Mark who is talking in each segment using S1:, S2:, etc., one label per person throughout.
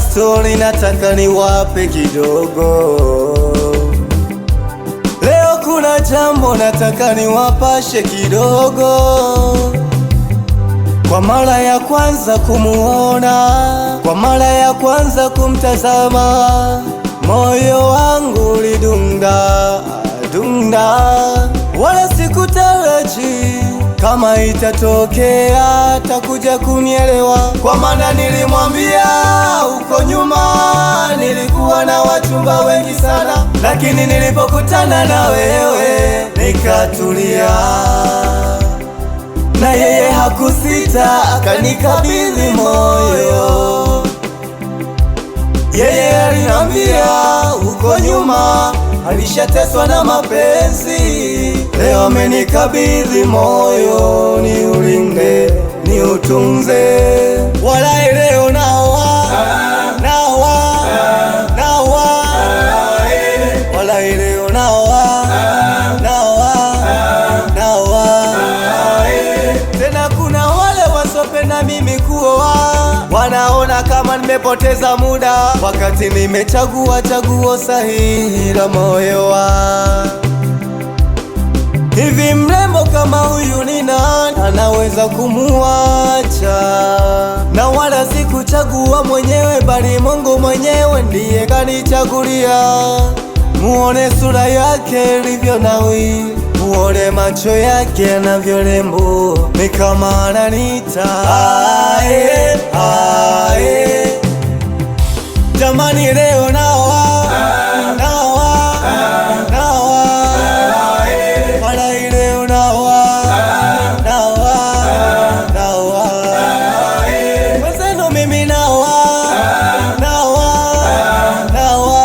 S1: story nataka niwape kidogo. Leo kuna jambo nataka niwapashe kidogo. Kwa mara ya kwanza kumuona, kwa mara ya kwanza kumtazama, moyo wangu ulidunda dunda, wala sikutaraji kama itatokea takuja kunielewa. Kwa maana nilimwambia uko nyuma nilikuwa na wachumba wengi sana, lakini nilipokutana na wewe nikatulia, na yeye hakusita akanikabidhi moyo. Yeye aliniambia uko nyuma alishateswa na mapenzi, leo amenikabidhi moyo, ni ulinde ni utunze. Walai leo nawa nawa nawa, walai leo nawa nawa nawa. Tena kuna wale wasopenda mimi kuoa, wanaona kama nimepoteza muda, wakati nimechagua chaguo sahihi la moyo wangu. Hivi mrembo kama huyu ni nani anaweza kumuacha? Na wala sikuchagua mwenyewe, bali Mungu mwenyewe ndiye kanichagulia. Muone sura yake ilivyo nawiri, muone macho yake yanavyorembo, ni kama ananiita ae ae. Jamani leo nawa nawa nawa, walai leo nawa nawa nawa, mwenzenu mimi nawa nawa nawa.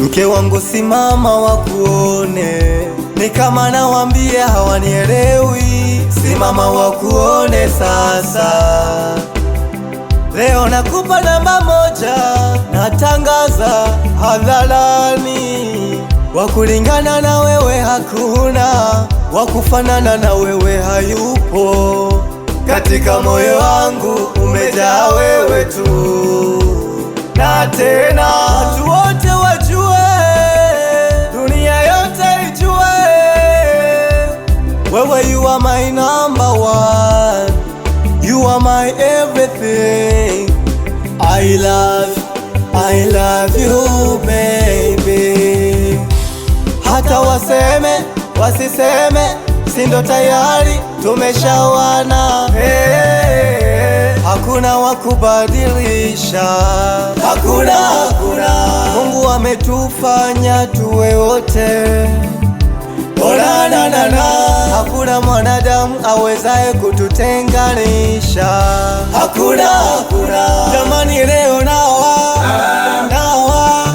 S1: Mke wangu simama wakuone, ni kama nawambia hawanielewi. Simama wakuone sasa, leo nakupa namba moja, natangaza hadharani. Wakulingana na wewe hakuna, wakufanana na wewe hayupo. Katika moyo wangu umejaa wewe tu, na tena watu wote wajue, dunia yote ijue, wewe you are my number one, you are my everything. I love you baby. Hata waseme wasiseme, sindo tayari tumeshawana. Hakuna wakubadilisha, hakuna. Mungu ametufanya tuwe wote, onana. Hakuna mwanadamu awezaye kututenganisha, hakuna. Jamani leo nawa nawa